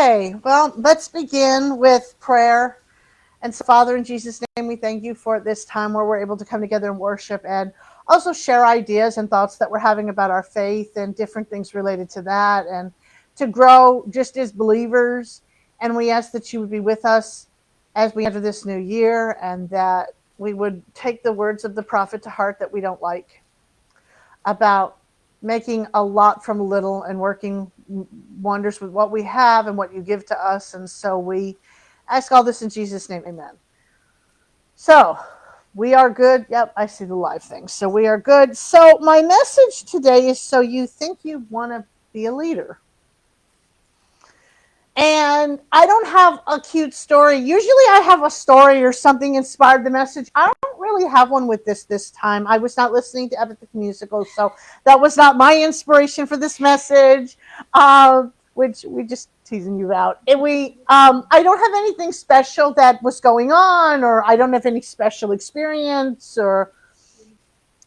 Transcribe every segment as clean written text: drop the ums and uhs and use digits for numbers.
Okay, well, let's begin with prayer. And so, Father, in Jesus' name, we thank you for this time where we're able to come together and worship and also share ideas and thoughts that we're having about our faith and different things related to that and to grow just as believers. And we ask that you would be with us as we enter this new year and that we would take the words of the prophet to heart that we don't like about making a lot from little and working wonders with what we have and what you give to us. And so we ask all this in Jesus' name. Amen. So we are good. Yep, I see the live thing. So we are good. So my message today is so you think you want to be a leader. And I don't have a cute story. Usually I have a story or something inspired the message. I don't really have one with this time. I was not listening to Epic the Musical, so that was not my inspiration for this message, which we just teasing you out. I don't have anything special that was going on, or I don't have any special experience, or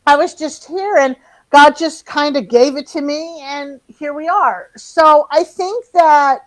I was just here and God just kind of gave it to me, and here we are. So I think that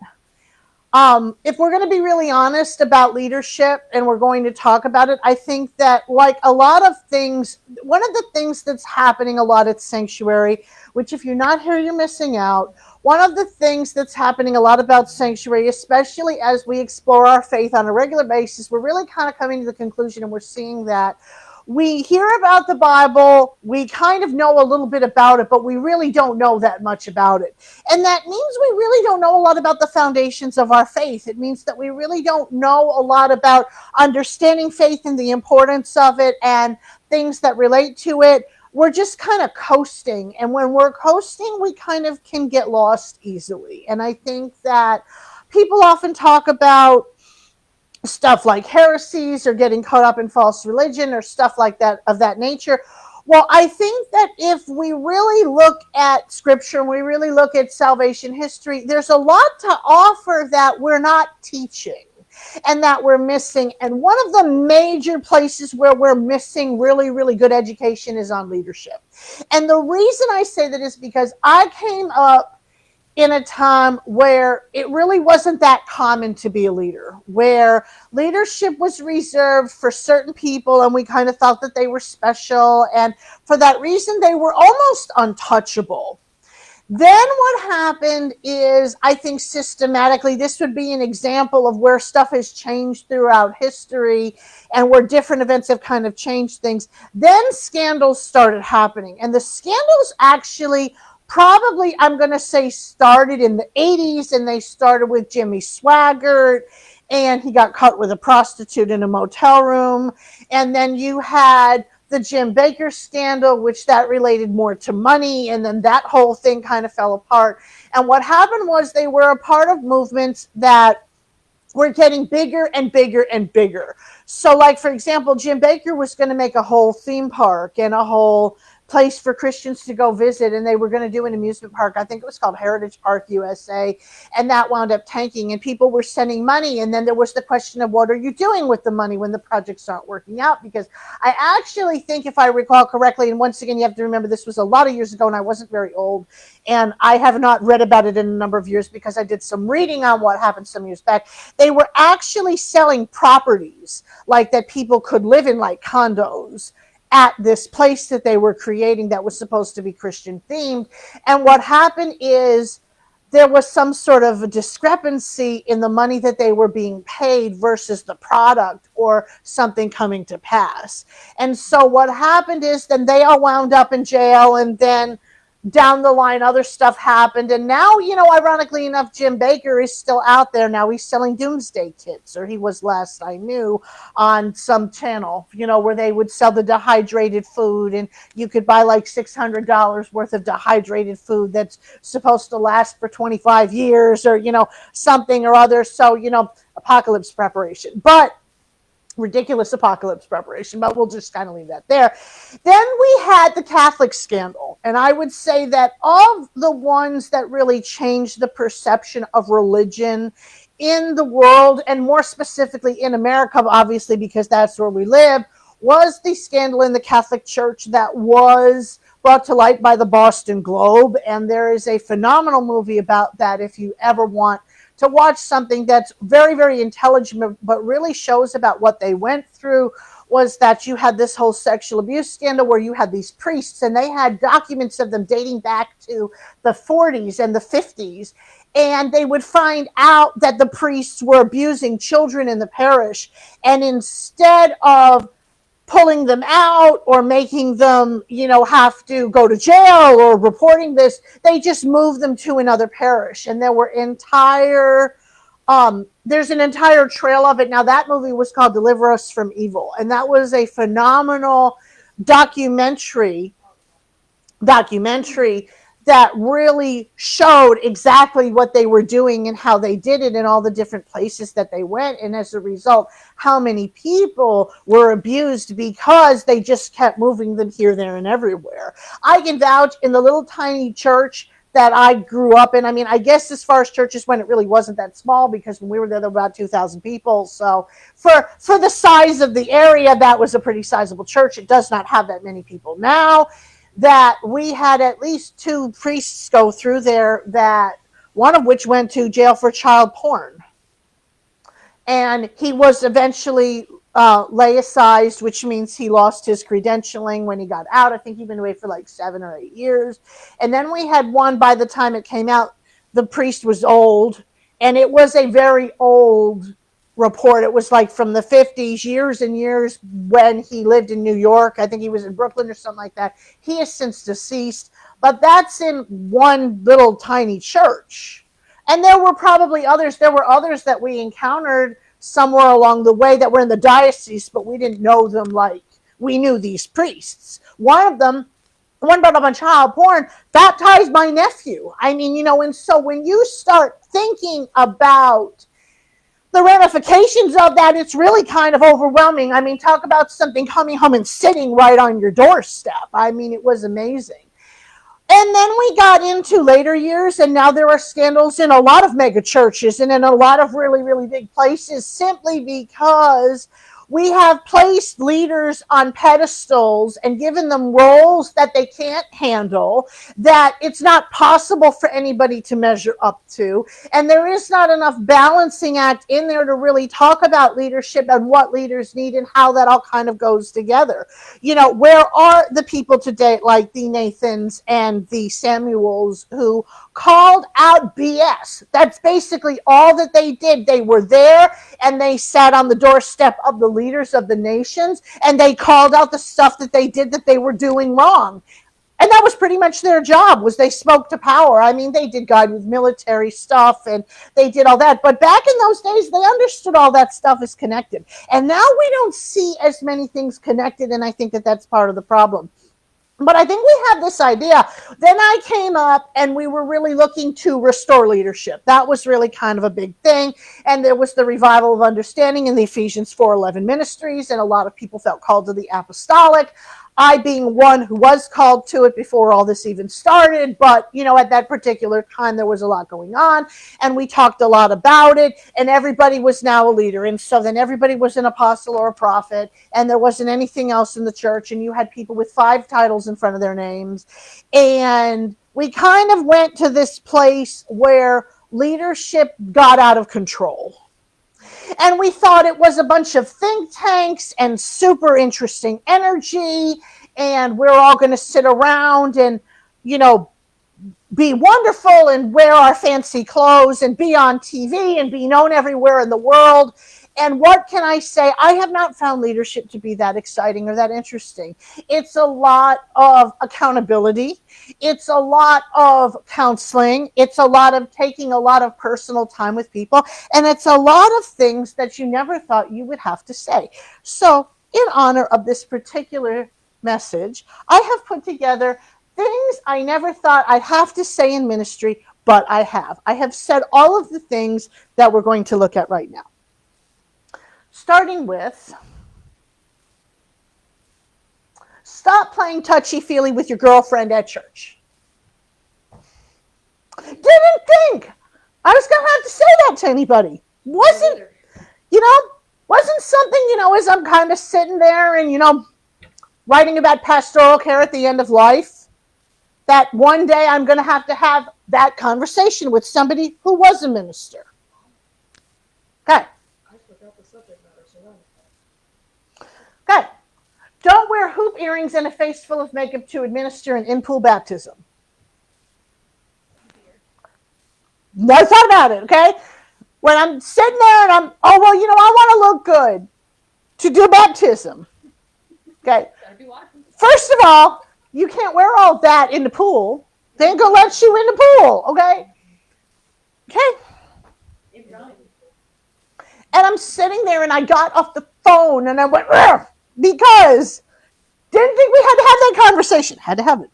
if we're going to be really honest about leadership and we're going to talk about it, I think that like a lot of things, one of the things that's happening a lot at Sanctuary, which if you're not here, you're missing out. One of the things that's happening a lot about Sanctuary, especially as we explore our faith on a regular basis, we're really kind of coming to the conclusion and we're seeing that we hear about the Bible, we kind of know a little bit about it, but we really don't know that much about it. And that means we really don't know a lot about the foundations of our faith. It means that we really don't know a lot about understanding faith and the importance of it and things that relate to it. We're just kind of coasting. And when we're coasting, we kind of can get lost easily. And I think that people often talk about stuff like heresies or getting caught up in false religion or stuff like that of that nature. Well, I think that if we really look at scripture and we really look at salvation history, there's a lot to offer that we're not teaching and that we're missing. And one of the major places where we're missing really, really good education is on leadership. And the reason I say that is because I came up in a time where it really wasn't that common to be a leader, where leadership was reserved for certain people and we kind of thought that they were special. And for that reason, they were almost untouchable. Then what happened is, I think systematically, this would be an example of where stuff has changed throughout history and where different events have kind of changed things. Then scandals started happening. And the scandals actually probably, I'm going to say, started in the 80s, and they started with Jimmy Swaggart, and he got caught with a prostitute in a motel room. And then you had the Jim Bakker scandal, which that related more to money, and then that whole thing kind of fell apart. And what happened was they were a part of movements that were getting bigger and bigger and bigger. So like, for example, Jim Bakker was going to make a whole theme park and a whole place for Christians to go visit, and they were going to do an amusement park. I think it was called Heritage Park USA, and that wound up tanking, and people were sending money. And then there was the question of, what are you doing with the money when the projects aren't working out? Because I actually think, if I recall correctly, and once again, you have to remember this was a lot of years ago and I wasn't very old, and I have not read about it in a number of years because I did some reading on what happened some years back. They were actually selling properties like that people could live in, like condos, at this place that they were creating that was supposed to be Christian themed. And what happened is there was some sort of a discrepancy in the money that they were being paid versus the product or something coming to pass. And so what happened is then they all wound up in jail, and then down the line, other stuff happened. And now, ironically enough, Jim Bakker is still out there. Now he's selling doomsday kits, or he was last I knew, on some channel, where they would sell the dehydrated food, and you could buy like $600 worth of dehydrated food that's supposed to last for 25 years or, something or other. So, apocalypse preparation. But ridiculous apocalypse preparation, but we'll just kind of leave that there. Then we had the Catholic scandal, and I would say that of the ones that really changed the perception of religion in the world, and more specifically in America, obviously, because that's where we live, was the scandal in the Catholic Church that was brought to light by the Boston Globe. And there is a phenomenal movie about that if you ever want to watch something that's very, very intelligent, but really shows about what they went through, was that you had this whole sexual abuse scandal where you had these priests, and they had documents of them dating back to the 40s and the 50s. And they would find out that the priests were abusing children in the parish. And instead of pulling them out or making them, have to go to jail or reporting this, they just moved them to another parish. And there were there's an entire trail of it. Now, that movie was called Deliver Us from Evil, and that was a phenomenal documentary that really showed exactly what they were doing and how they did it in all the different places that they went. And as a result, how many people were abused because they just kept moving them here, there, and everywhere. I can vouch, in the little tiny church that I grew up in. I mean, I guess as far as churches went, it really wasn't that small, because when we were there were about 2,000 people. So for the size of the area, that was a pretty sizable church. It does not have that many people now. That we had at least 2 priests go through there, that one of which went to jail for child porn. And he was eventually laicized, which means he lost his credentialing when he got out. I think he'd been away for like 7 or 8 years. And then we had one, by the time it came out, the priest was old, and it was a very old report. It was like from the 50s, years and years, when he lived in New York. I think he was in Brooklyn or something like that. He is since deceased, but that's in one little tiny church. And there were probably others. There were others that we encountered somewhere along the way that were in the diocese, but we didn't know them like we knew these priests. One brought up on child porn, baptized my nephew. I mean, and so when you start thinking about the ramifications of that, it's really kind of overwhelming. I mean, talk about something coming home and sitting right on your doorstep. I mean, it was amazing. And then we got into later years, and now there are scandals in a lot of mega churches and in a lot of really, really big places, simply because we have placed leaders on pedestals and given them roles that they can't handle, that it's not possible for anybody to measure up to. And there is not enough balancing act in there to really talk about leadership and what leaders need and how that all kind of goes together. Where are the people today, like the Nathans and the Samuels, who called out BS? That's basically all that they did. They were there and they sat on the doorstep of the leaders of the nations, and they called out the stuff that they did that they were doing wrong. And that was pretty much their job, was they spoke to power. I mean, they did guide with military stuff and they did all that. But back in those days, they understood all that stuff is connected. And now we don't see as many things connected, and I think that that's part of the problem. But I think we had this idea. Then I came up and we were really looking to restore leadership. That was really kind of a big thing. And there was the revival of understanding in the Ephesians 4:11 ministries, and a lot of people felt called to the apostolic. I being one who was called to it before all this even started, but at that particular time there was a lot going on, and we talked a lot about it, and everybody was now a leader. And so then everybody was an apostle or a prophet, and there wasn't anything else in the church, and you had people with 5 titles in front of their names. And we kind of went to this place where leadership got out of control. And we thought it was a bunch of think tanks and super interesting energy, and we're all going to sit around and, be wonderful and wear our fancy clothes and be on TV and be known everywhere in the world. And what can I say? I have not found leadership to be that exciting or that interesting. It's a lot of accountability. It's a lot of counseling. It's a lot of taking a lot of personal time with people. And it's a lot of things that you never thought you would have to say. So in honor of this particular message, I have put together things I never thought I'd have to say in ministry, but I have. I have said all of the things that we're going to look at right now. Starting with, stop playing touchy-feely with your girlfriend at church. Didn't think I was going to have to say that to anybody. Wasn't something, as I'm kind of sitting there and, writing about pastoral care at the end of life, that one day I'm going to have that conversation with somebody who was a minister. Okay. I forgot the subject matter, so now. Okay. Don't wear hoop earrings and a face full of makeup to administer an in-pool baptism. No thought about it, okay? When I'm sitting there and I want to look good to do baptism. Okay. First of all, you can't wear all that in the pool. They ain't gonna let you in the pool, okay? Okay. And I'm sitting there and I got off the phone and I went, ugh, because didn't think we had to have that conversation. Had to have it.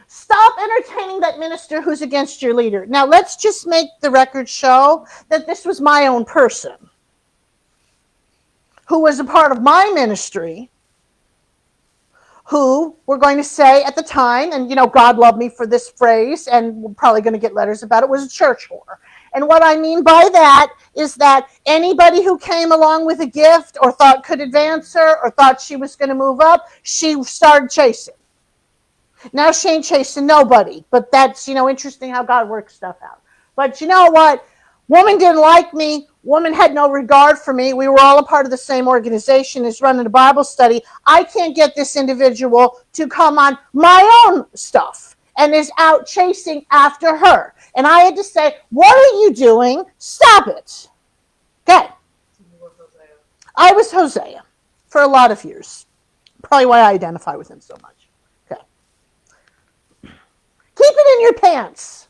Stop entertaining that minister who's against your leader. Now, let's just make the record show that this was my own person who was a part of my ministry, who we're going to say at the time, and God loved me for this phrase, and we're probably going to get letters about it, was a church whore. And what I mean by that is that anybody who came along with a gift or thought could advance her or thought she was going to move up, she started chasing. Now she ain't chasing nobody, but that's, interesting how God works stuff out. But you know what? Woman didn't like me. Woman had no regard for me. We were all a part of the same organization, is running a Bible study. I can't get this individual to come on my own stuff and is out chasing after her. And I had to say, what are you doing? Stop it. Okay. I was Hosea for a lot of years. Probably why I identify with him so much. Keep it in your pants.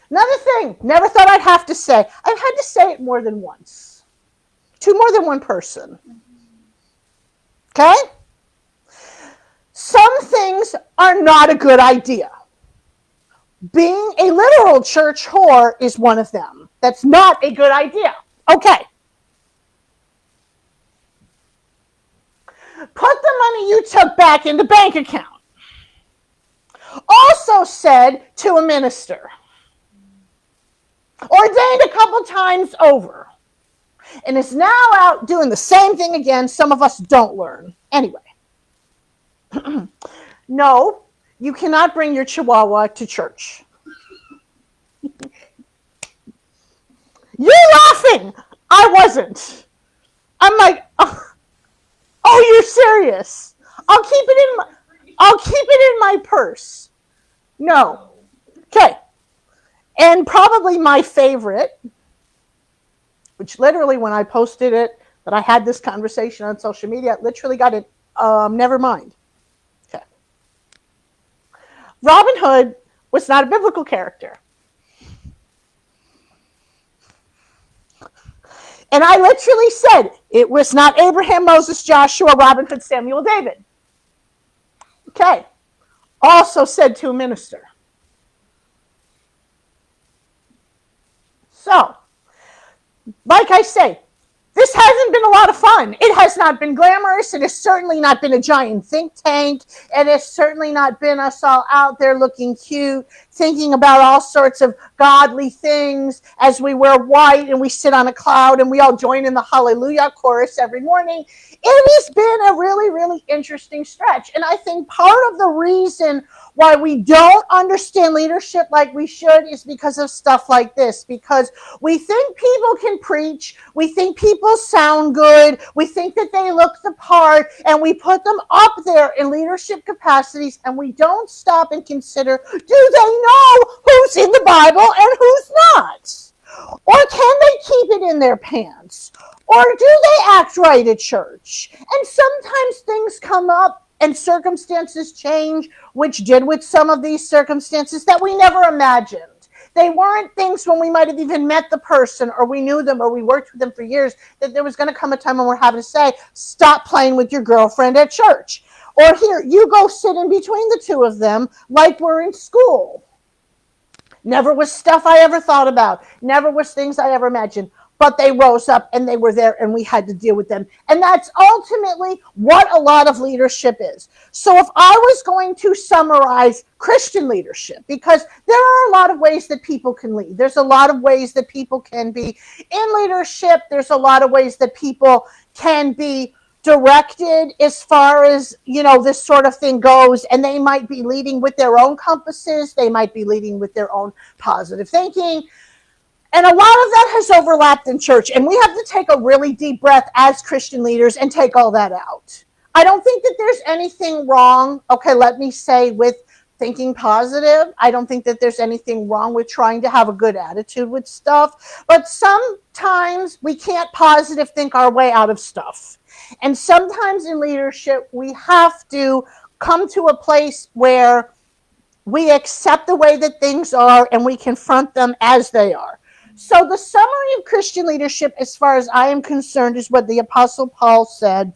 Another thing, never thought I'd have to say. I've had to say it more than once. To more than one person. Okay? Some things are not a good idea. Being a literal church whore is one of them. That's not a good idea. Okay. Put the money you took back in the bank account. Also said to a minister, ordained a couple times over, and is now out doing the same thing again. Some of us don't learn. Anyway, no, you cannot bring your chihuahua to church. You're laughing. I wasn't. I'm like, oh, you're serious. I'll keep it in my purse. No. Okay. And probably my favorite, which literally when I posted it, that I had this conversation on social media, I literally got it, never mind. Okay. Robin Hood was not a biblical character. And I literally said, it was not Abraham, Moses, Joshua, Robin Hood, Samuel, David. Okay. Also said to a minister. So, like I say, this hasn't been a lot of fun. It has not been glamorous. It has certainly not been a giant think tank. It has certainly not been us all out there looking cute, thinking about all sorts of godly things as we wear white and we sit on a cloud and we all join in the hallelujah chorus every morning. It has been a really, really interesting stretch. And I think part of the reason why we don't understand leadership like we should is because of stuff like this. Because we think people can preach. We think people sound good. We think that they look the part. And we put them up there in leadership capacities. And we don't stop and consider, do they know who's in the Bible and who's not? Or can they keep it in their pants? Or do they act right at church? And sometimes things come up and circumstances change, which did with some of these circumstances that we never imagined. They weren't things when we might have even met the person or we knew them or we worked with them for years, that there was going to come a time when we're having to say, stop playing with your girlfriend at church. Or here, you go sit in between the two of them like we're in school. Never was stuff I ever thought about. Never was things I ever imagined. But they rose up and they were there and we had to deal with them. And that's ultimately what a lot of leadership is. So if I was going to summarize Christian leadership, because there are a lot of ways that people can lead. There's a lot of ways that people can be in leadership. There's a lot of ways that people can be directed as far as, this sort of thing goes. And they might be leading with their own compasses. They might be leading with their own positive thinking. And a lot of that has overlapped in church. And we have to take a really deep breath as Christian leaders and take all that out. I don't think that there's anything wrong, okay, let me say, with thinking positive. I don't think that there's anything wrong with trying to have a good attitude with stuff. But sometimes we can't positive think our way out of stuff. And sometimes in leadership, we have to come to a place where we accept the way that things are and we confront them as they are. So the summary of Christian leadership, as far as I am concerned, is what the Apostle Paul said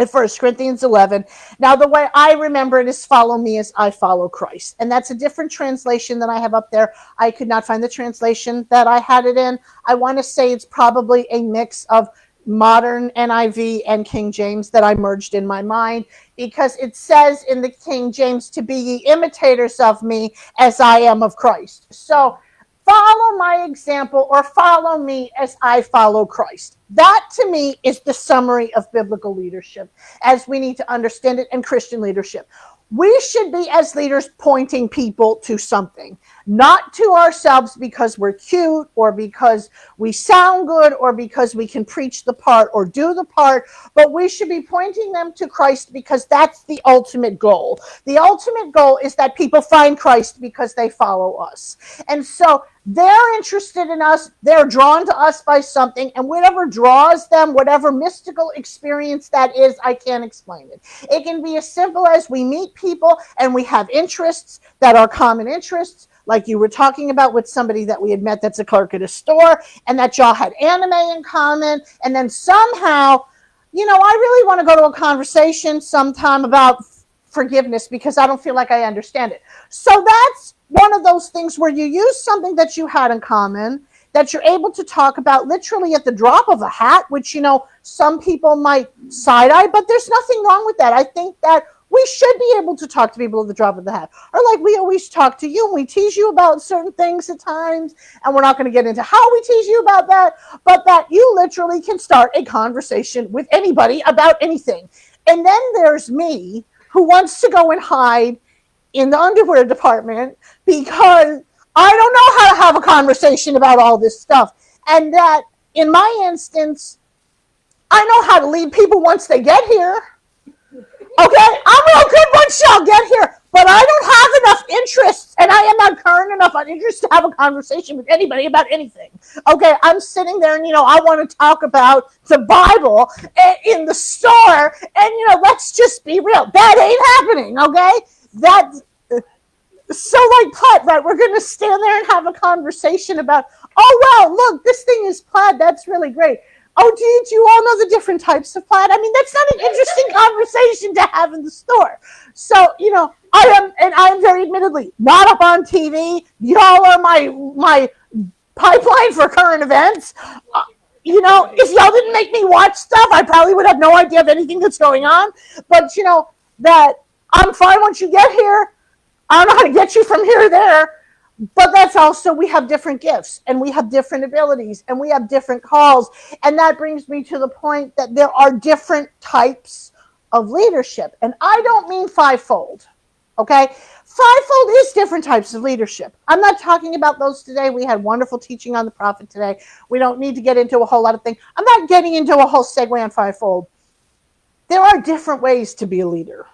in 1 Corinthians 11. Now, the way I remember it is follow me as I follow Christ. And that's a different translation than I have up there. I could not find the translation that I had it in. I want to say it's probably a mix of modern NIV and King James that I merged in my mind, because it says in the King James, to be ye imitators of me as I am of Christ. So follow my example, or follow me as I follow Christ. That to me is the summary of biblical leadership as we need to understand it in Christian leadership. We should be, as leaders, pointing people to something, not to ourselves because we're cute or because we sound good or because we can preach the part or do the part, but we should be pointing them to Christ because that's the ultimate goal. The ultimate goal is that people find Christ because they follow us. And so they're interested in us, they're drawn to us by something, and whatever draws them, whatever mystical experience that is, I can't explain it. It can be as simple as we meet people and we have interests that are common interests, like you were talking about with somebody that we had met that's a clerk at a store, and that y'all had anime in common, and then somehow, I really want to go to a conversation sometime about forgiveness because I don't feel like I understand it. So that's one of those things where you use something that you had in common that you're able to talk about literally at the drop of a hat, which, some people might side-eye, but there's nothing wrong with that. I think that we should be able to talk to people at the drop of the hat. Or like we always talk to you and we tease you about certain things at times, and we're not going to get into how we tease you about that, but that you literally can start a conversation with anybody about anything. And then there's me, who wants to go and hide in the underwear department because I don't know how to have a conversation about all this stuff. And that in my instance, I know how to lead people once they get here. Okay, I'm real good once y'all get here, but I don't have enough interests, and I am not current enough on interest to have a conversation with anybody about anything. Okay, I'm sitting there, and I want to talk about the Bible in the store, and let's just be real, that ain't happening. Okay, that's so like plaid, right? We're going to stand there and have a conversation about, oh wow, look, this thing is plaid. That's really great. Oh, do you all know the different types of plaid? I mean, that's not an interesting conversation to have in the store. So, I am very admittedly not up on TV. Y'all are my pipeline for current events. If y'all didn't make me watch stuff, I probably would have no idea of anything that's going on. But, that I'm fine once you get here. I don't know how to get you from here to there. But that's also, we have different gifts and we have different abilities and we have different calls. And that brings me to the point that there are different types of leadership. And I don't mean fivefold, okay? Fivefold is different types of leadership. I'm not talking about those today. We had wonderful teaching on the prophet today. We don't need to get into a whole lot of things. I'm not getting into a whole segue on fivefold. There are different ways to be a leader.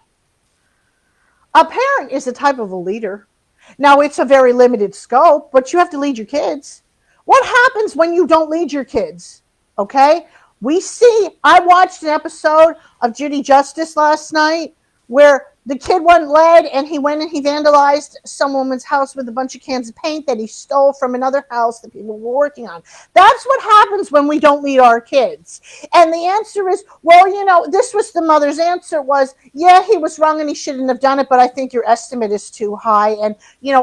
A parent is a type of a leader. Now, it's a very limited scope, but you have to lead your kids. What happens when you don't lead your kids? Okay? I watched an episode of Judy Justice last night where the kid wasn't led and he went and he vandalized some woman's house with a bunch of cans of paint that he stole from another house that people were working on. That's what happens when we don't lead our kids. And the answer is, well, this was the mother's answer was, yeah, he was wrong and he shouldn't have done it, but I think your estimate is too high. And,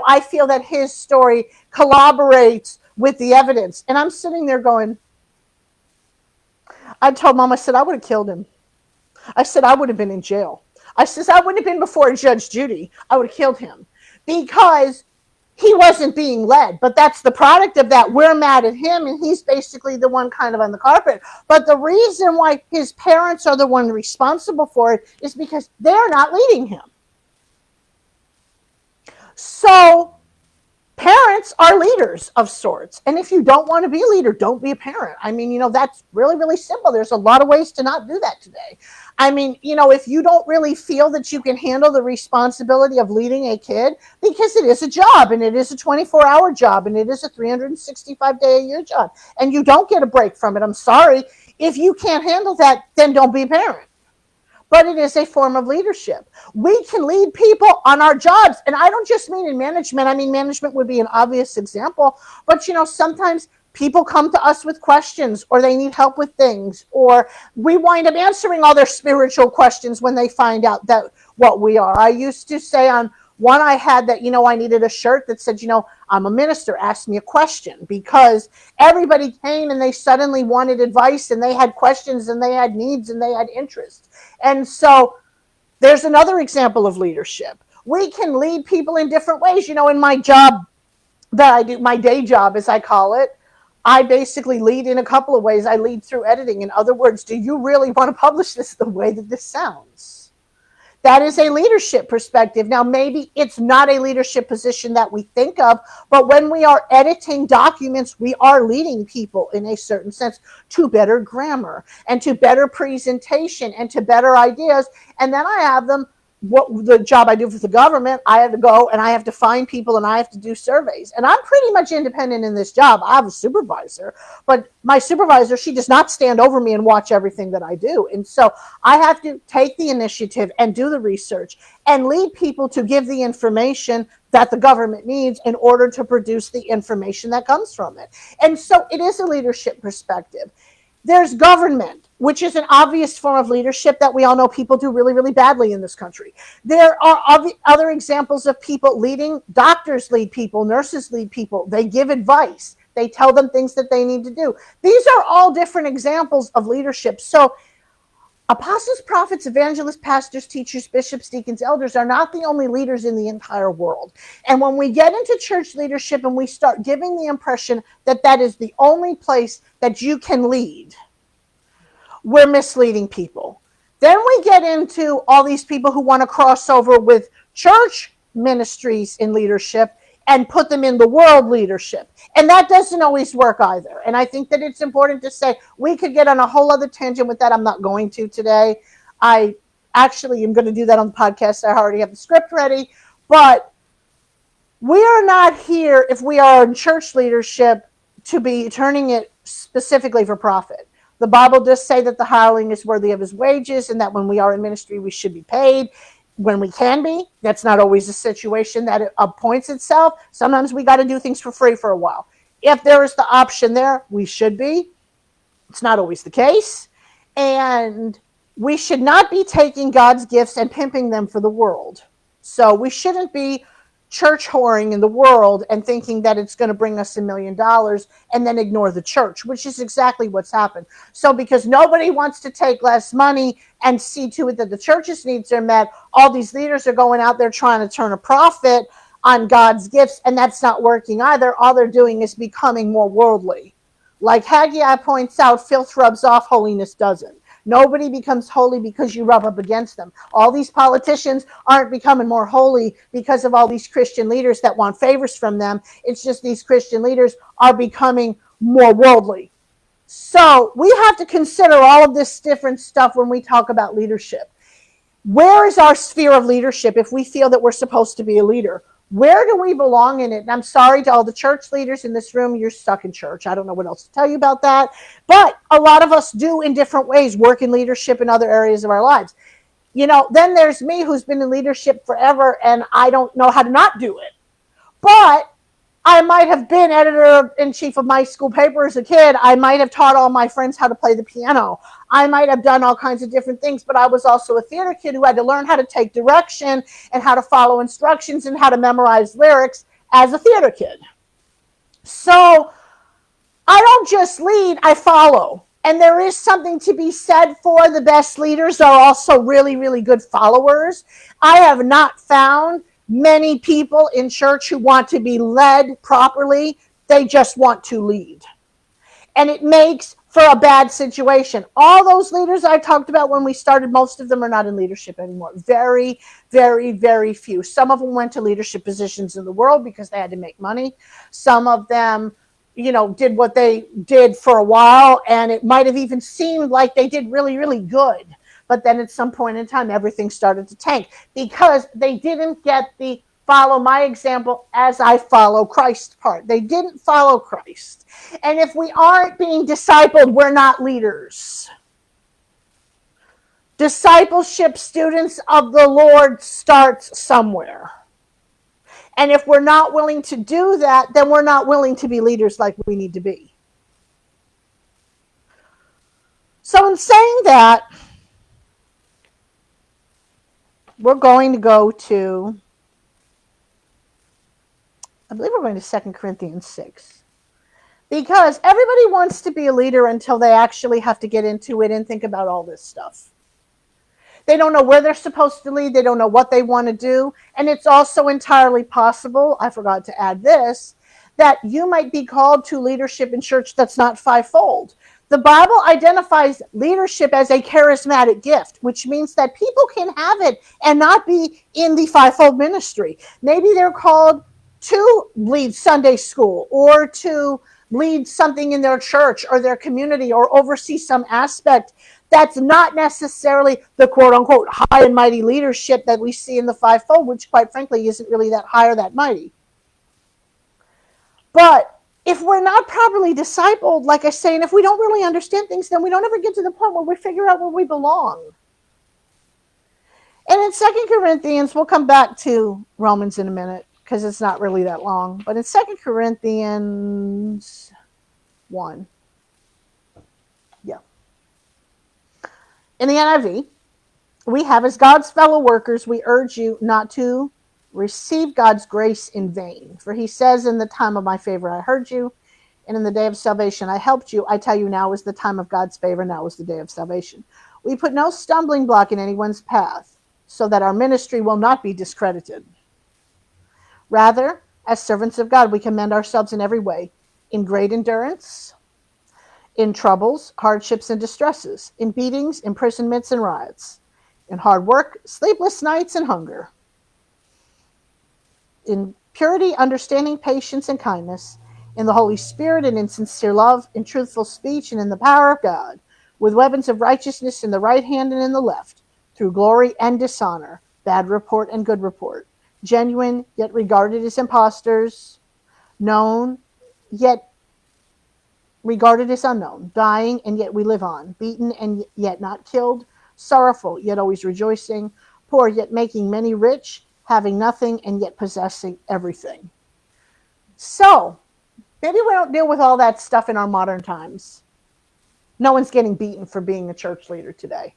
I feel that his story collaborates with the evidence. And I'm sitting there going, I told Mom, I said, I would have killed him. I said, I would have been in jail. I says, I wouldn't have been before Judge Judy. I would have killed him because he wasn't being led. But that's the product of that. We're mad at him, and he's basically the one kind of on the carpet. But the reason why his parents are the one responsible for it is because they're not leading him. So Parents are leaders of sorts. And if you don't want to be a leader, don't be a parent. I mean, that's really, really simple. There's a lot of ways to not do that today. I mean, if you don't really feel that you can handle the responsibility of leading a kid, because it is a job and it is a 24-hour job and it is a 365-day-a-year job, and you don't get a break from it. I'm sorry. If you can't handle that, then don't be a parent. But it is a form of leadership. We can lead people on our jobs. And I don't just mean in management. I mean, management would be an obvious example. But, sometimes people come to us with questions, or they need help with things, or we wind up answering all their spiritual questions when they find out that what we are. I used to say on one I had that, I needed a shirt that said, I'm a minister, ask me a question, because everybody came and they suddenly wanted advice and they had questions and they had needs and they had interests. And so there's another example of leadership. We can lead people in different ways. In my job that I do, my day job, as I call it, I basically lead in a couple of ways. I lead through editing. In other words, do you really want to publish this the way that this sounds? That is a leadership perspective. Now, maybe it's not a leadership position that we think of, but when we are editing documents, we are leading people in a certain sense to better grammar and to better presentation and to better ideas. And then I have them, what the job I do for the government, I have to go and I have to find people and I have to do surveys. And I'm pretty much independent in this job. I have a supervisor, but my supervisor, she does not stand over me and watch everything that I do. And so I have to take the initiative and do the research and lead people to give the information that the government needs in order to produce the information that comes from it. And so it is a leadership perspective. There's government, which is an obvious form of leadership that we all know people do really, really badly in this country. There are other examples of people leading. Doctors lead people, nurses lead people. They give advice. They tell them things that they need to do. These are all different examples of leadership. So apostles, prophets, evangelists, pastors, teachers, bishops, deacons, elders are not the only leaders in the entire world. And when we get into church leadership and we start giving the impression that that is the only place that you can lead, we're misleading people. Then we get into all these people who want to cross over with church ministries in leadership and put them in the world leadership. And that doesn't always work either. And I think that it's important to say we could get on a whole other tangent with that. I'm not going to today. I actually am going to do that on the podcast. I already have the script ready. But we are not here, if we are in church leadership, to be turning it specifically for profit. The Bible does say that the hireling is worthy of his wages, and that when we are in ministry, we should be paid when we can be. That's not always a situation that it appoints itself. Sometimes we got to do things for free for a while. If there is the option there, we should be. It's not always the case. And we should not be taking God's gifts and pimping them for the world. So we shouldn't be church whoring in the world and thinking that it's going to bring us $1 million and then ignore the church, which is exactly what's happened. So because nobody wants to take less money and see to it that the church's needs are met, all these leaders are going out there trying to turn a profit on God's gifts, and that's not working either. All they're doing is becoming more worldly. Like Haggai points out, filth rubs off, holiness doesn't. Nobody becomes holy because you rub up against them. All these politicians aren't becoming more holy because of all these Christian leaders that want favors from them. It's just these Christian leaders are becoming more worldly. So we have to consider all of this different stuff when we talk about leadership. Where is our sphere of leadership if we feel that we're supposed to be a leader? Where do we belong in it? And I'm sorry to all the church leaders in this room, you're stuck in church. I don't know what else to tell you about that. But a lot of us do in different ways work in leadership in other areas of our lives. Then there's me who's been in leadership forever, and I don't know how to not do it. But I might have been editor-in-chief of my school paper as a kid. I might have taught all my friends how to play the piano. I might have done all kinds of different things, but I was also a theater kid who had to learn how to take direction and how to follow instructions and how to memorize lyrics as a theater kid. So I don't just lead, I follow. And there is something to be said for the best leaders are also really, really good followers. I have not found many people in church who want to be led properly. They just want to lead. And it makes for a bad situation. All those leaders I talked about when we started, most of them are not in leadership anymore. Very, very, very few. Some of them went to leadership positions in the world because they had to make money. Some of them, did what they did for a while, and it might have even seemed like they did really, really good. But then at some point in time, everything started to tank because they didn't get the follow my example as I follow Christ part. They didn't follow Christ. And if we aren't being discipled, we're not leaders. Discipleship, students of the Lord, starts somewhere. And if we're not willing to do that, then we're not willing to be leaders like we need to be. So in saying that, we're going to go to, I believe we're going to 2 Corinthians 6. Because everybody wants to be a leader until they actually have to get into it and think about all this stuff. They don't know where they're supposed to lead. They don't know what they want to do. And it's also entirely possible, I forgot to add this, that you might be called to leadership in church that's not fivefold. The Bible identifies leadership as a charismatic gift, which means that people can have it and not be in the fivefold ministry. Maybe they're called to lead Sunday school or to lead something in their church or their community or oversee some aspect that's not necessarily the quote unquote high and mighty leadership that we see in the fivefold, which quite frankly isn't really that high or that mighty. But if we're not properly discipled, like I say, and if we don't really understand things, then we don't ever get to the point where we figure out where we belong. And in 2 Corinthians, we'll come back to Romans in a minute because it's not really that long. But in 2 Corinthians 1, in the NIV, we have, as God's fellow workers, we urge you not to receive God's grace in vain. For he says, in the time of my favor I heard you, and in the day of salvation I helped you. I tell you, now is the time of God's favor, now is the day of salvation. We put no stumbling block in anyone's path, so that our ministry will not be discredited. Rather, as servants of God, we commend ourselves in every way, in great endurance, in troubles, hardships, and distresses, in beatings, imprisonments, and riots, in hard work, sleepless nights, and hunger, in purity, understanding, patience, and kindness, in the Holy Spirit, and in sincere love, in truthful speech, and in the power of God, with weapons of righteousness in the right hand and in the left, through glory and dishonor, bad report and good report, genuine, yet regarded as impostors, known, yet regarded as unknown, dying, and yet we live on, beaten, and yet not killed, sorrowful, yet always rejoicing, poor, yet making many rich, having nothing, and yet possessing everything. So, maybe we don't deal with all that stuff in our modern times. No one's getting beaten for being a church leader today.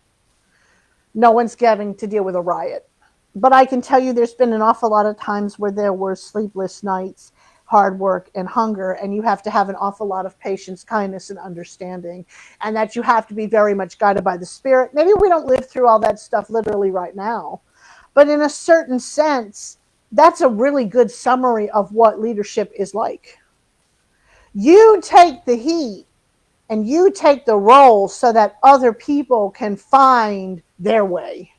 No one's getting to deal with a riot. But I can tell you there's been an awful lot of times where there were sleepless nights, hard work, and hunger, and you have to have an awful lot of patience, kindness, and understanding, and that you have to be very much guided by the Spirit. Maybe we don't live through all that stuff literally right now, but in a certain sense, that's a really good summary of what leadership is like. You take the heat and you take the role so that other people can find their way.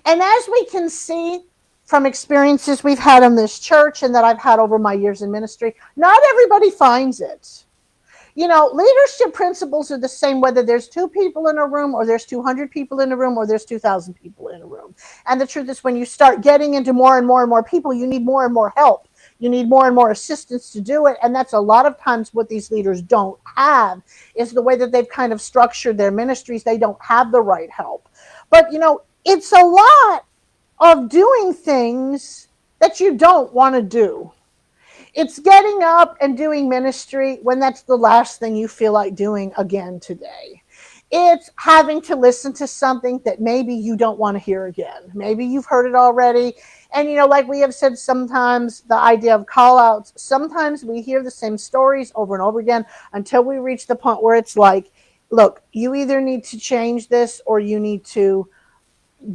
And as we can see from experiences we've had in this church and that I've had over my years in ministry, not everybody finds it. Leadership principles are the same whether there's 2 people in a room or there's 200 people in a room or there's 2,000 people in a room. And the truth is, when you start getting into more and more and more people, you need more and more help. You need more and more assistance to do it. And that's a lot of times what these leaders don't have is the way that they've kind of structured their ministries. They don't have the right help. But, it's a lot of doing things that you don't want to do. It's getting up and doing ministry when that's the last thing you feel like doing again today. It's having to listen to something that maybe you don't want to hear again. Maybe you've heard it already. And, like we have said, sometimes the idea of call outs, sometimes we hear the same stories over and over again until we reach the point where it's like, look, you either need to change this or you need to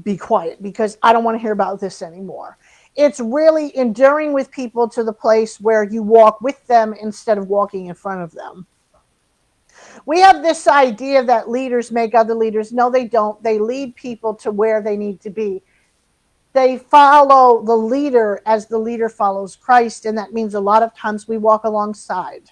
be quiet because I don't want to hear about this anymore. It's really enduring with people to the place where you walk with them instead of walking in front of them. We have this idea that leaders make other leaders. No, they don't. They lead people to where they need to be. They follow the leader as the leader follows Christ, and that means a lot of times we walk alongside.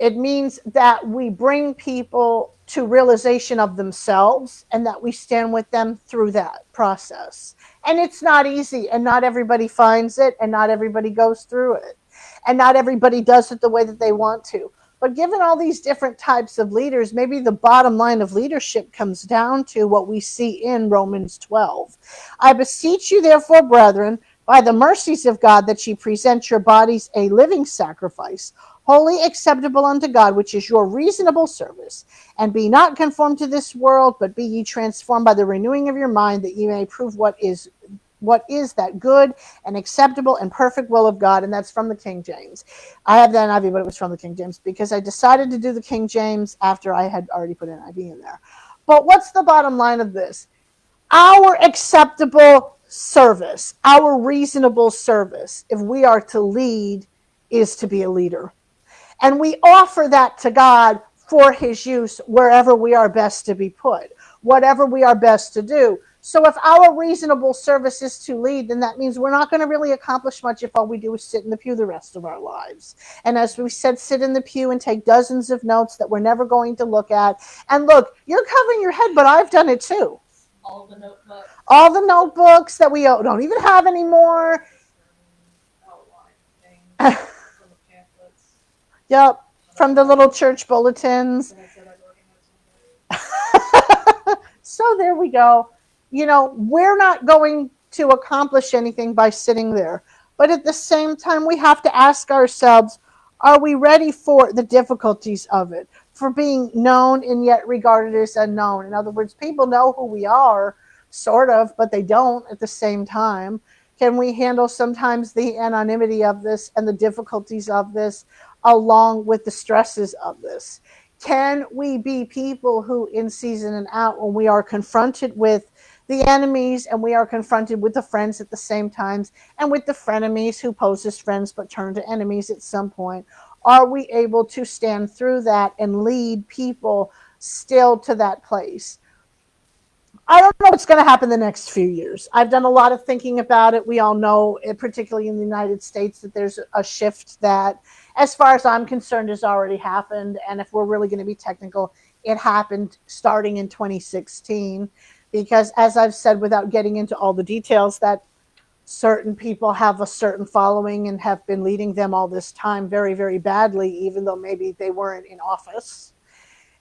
It means that we bring people to realization of themselves and that we stand with them through that process. And it's not easy, and not everybody finds it, and not everybody goes through it, and not everybody does it the way that they want to. But given all these different types of leaders, maybe the bottom line of leadership comes down to what we see in Romans 12. I beseech you, therefore, brethren, by the mercies of God, that ye present your bodies a living sacrifice, holy, acceptable unto God, which is your reasonable service. And be not conformed to this world, but be ye transformed by the renewing of your mind, that ye may prove what is that good and acceptable and perfect will of God. And that's from the King James. I have the NIV, but it was from the King James because I decided to do the King James after I had already put NIV in there. But what's the bottom line of this? Our acceptable service, our reasonable service, if we are to lead, is to be a leader. And we offer that to God for his use wherever we are best to be put, whatever we are best to do. So if our reasonable service is to lead, then that means we're not going to really accomplish much if all we do is sit in the pew the rest of our lives. And as we said, sit in the pew and take dozens of notes that we're never going to look at. And look, you're covering your head, but I've done it too. All the notebooks. All the notebooks that we don't even have anymore. Outline things from the pamphlets. Yep, from the little church bulletins. And I said I'd organize So there we go. We're not going to accomplish anything by sitting there. But at the same time, we have to ask ourselves, are we ready for the difficulties of it? For being known and yet regarded as unknown. In other words, people know who we are, sort of, but they don't at the same time. Can we handle sometimes the anonymity of this and the difficulties of this along with the stresses of this? Can we be people who, in season and out, when we are confronted with the enemies and we are confronted with the friends at the same times, and with the frenemies who pose as friends but turn to enemies at some point, are we able to stand through that and lead people still to that place? I don't know what's going to happen the next few years. I've done a lot of thinking about it. We all know, particularly in the United States, that there's a shift that, as far as I'm concerned, has already happened. And if we're really going to be technical, it happened starting in 2016. Because, as I've said, without getting into all the details, that certain people have a certain following and have been leading them all this time very, very badly, even though maybe they weren't in office.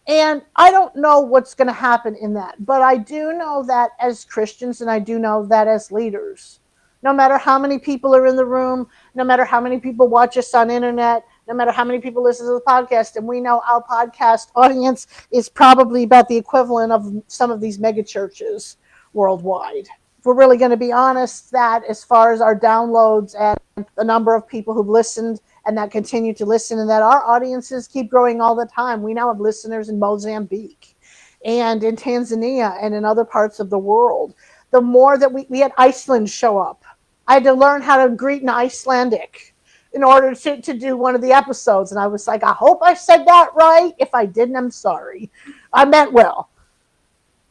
And I don't know what's going to happen in that. But I do know that as Christians, and I do know that as leaders, no matter how many people are in the room, no matter how many people watch us on internet, no matter how many people listen to the podcast, and we know our podcast audience is probably about the equivalent of some of these mega churches worldwide. If we're really going to be honest, that as far as our downloads and the number of people who've listened and that continue to listen, and that our audiences keep growing all the time. We now have listeners in Mozambique and in Tanzania and in other parts of the world. The more that we had Iceland show up. I had to learn how to greet in Icelandic in order to do one of the episodes. And I was like, I hope I said that right. If I didn't, I'm sorry. I meant well.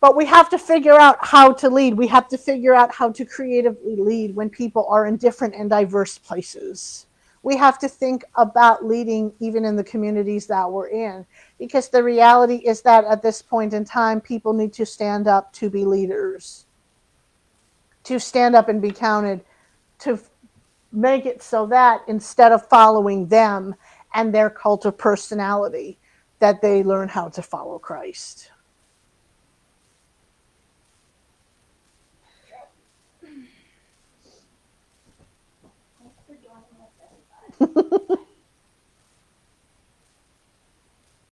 But we have to figure out how to lead. We have to figure out how to creatively lead when people are in different and diverse places. We have to think about leading even in the communities that we're in, because the reality is that at this point in time, people need to stand up to be leaders, to stand up and be counted, to make it so that instead of following them and their cult of personality, that they learn how to follow Christ.